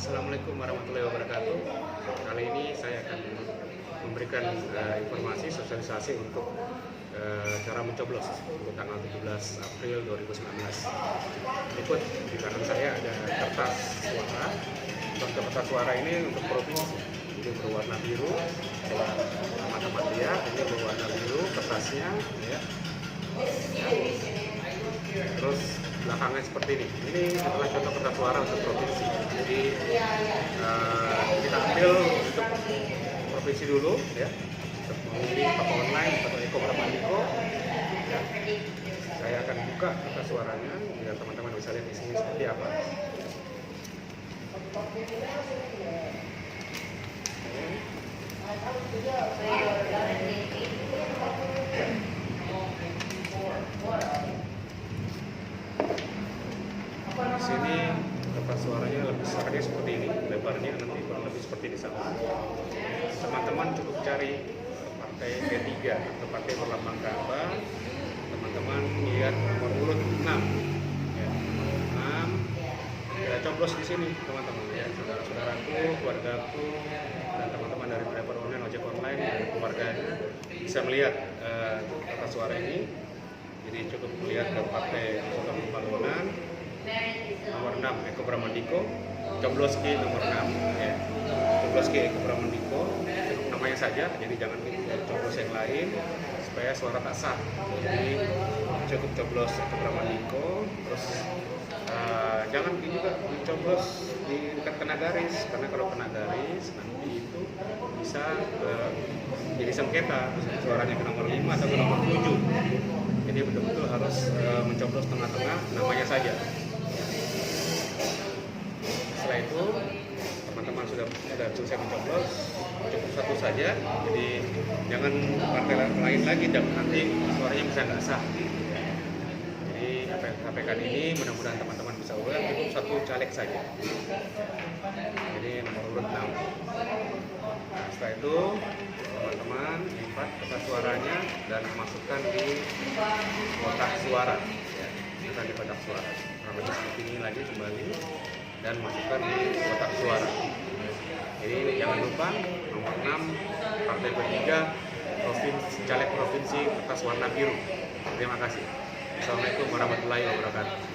Assalamualaikum warahmatullahi wabarakatuh. Kali ini saya akan memberikan informasi sosialisasi untuk cara mencoblos untuk tanggal 17 April 2019. Berikut di kanan saya ada kertas suara. Untuk kertas suara ini untuk provinsi, ini berwarna biru. Teman-teman lihat, ini berwarna biru kertasnya, ya. Terus belakangnya seperti ini. Ini adalah contoh kertas suara untuk provinsi. Jadi kita ambil untuk provinsi dulu, ya. Untuk memilih apakah online atau Eko Pramandiko. Ya. Saya akan buka kertas suaranya biar teman-teman bisa lihat di sini seperti apa. Di sini kertas suaranya lebih besarnya seperti ini, lebarnya nanti kurang lebih seperti di sana. Teman-teman cukup cari partai P3 atau partai berlambang Ka'bah. Teman-teman lihat nomor urut 6. Ya, 6. Ya, coblos di sini, teman-teman. Ya, saudara-saudaraku, keluargaku, dan teman-teman dari driver online, ojek online, dan keluarganya bisa melihat kertas suara ini. Jadi cukup melihat ke partai Kota Pembangunan. Nomor 6 Eko Pramandiko, coblos ke nomor 6, ya. Coblos ke Eko Pramandiko, namanya saja, jadi jangan coblos yang lain supaya suara tak sah. Jadi cukup coblos Eko Pramandiko, terus jangan juga mencoblos di dekat kena garis, karena kalau kena garis nanti itu bisa jadi sengketa, suaranya ke nomor 5 atau ke nomor 7. Jadi betul-betul harus mencoblos tengah-tengah, namanya saja. Setelah itu teman-teman sudah selesai mencoblos, cukup satu saja. Jadi jangan partai lain lagi, dan nanti suaranya bisa nggak sah. Jadi sampaikan ini mudah-mudahan teman-teman bisa ulang, cukup satu caleg saja. Jadi nomor urut 6. Nah, setelah itu teman-teman lipat kertas suaranya dan masukkan di kotak suara. Ya, masukkan di kotak suara. Namanya seperti ini lagi kembali. Dan masukkan di kotak suara. Jadi jangan lupa nomor 6 partai P3 caleg provinsi kertas warna biru. Terima kasih. Assalamualaikum warahmatullahi wabarakatuh.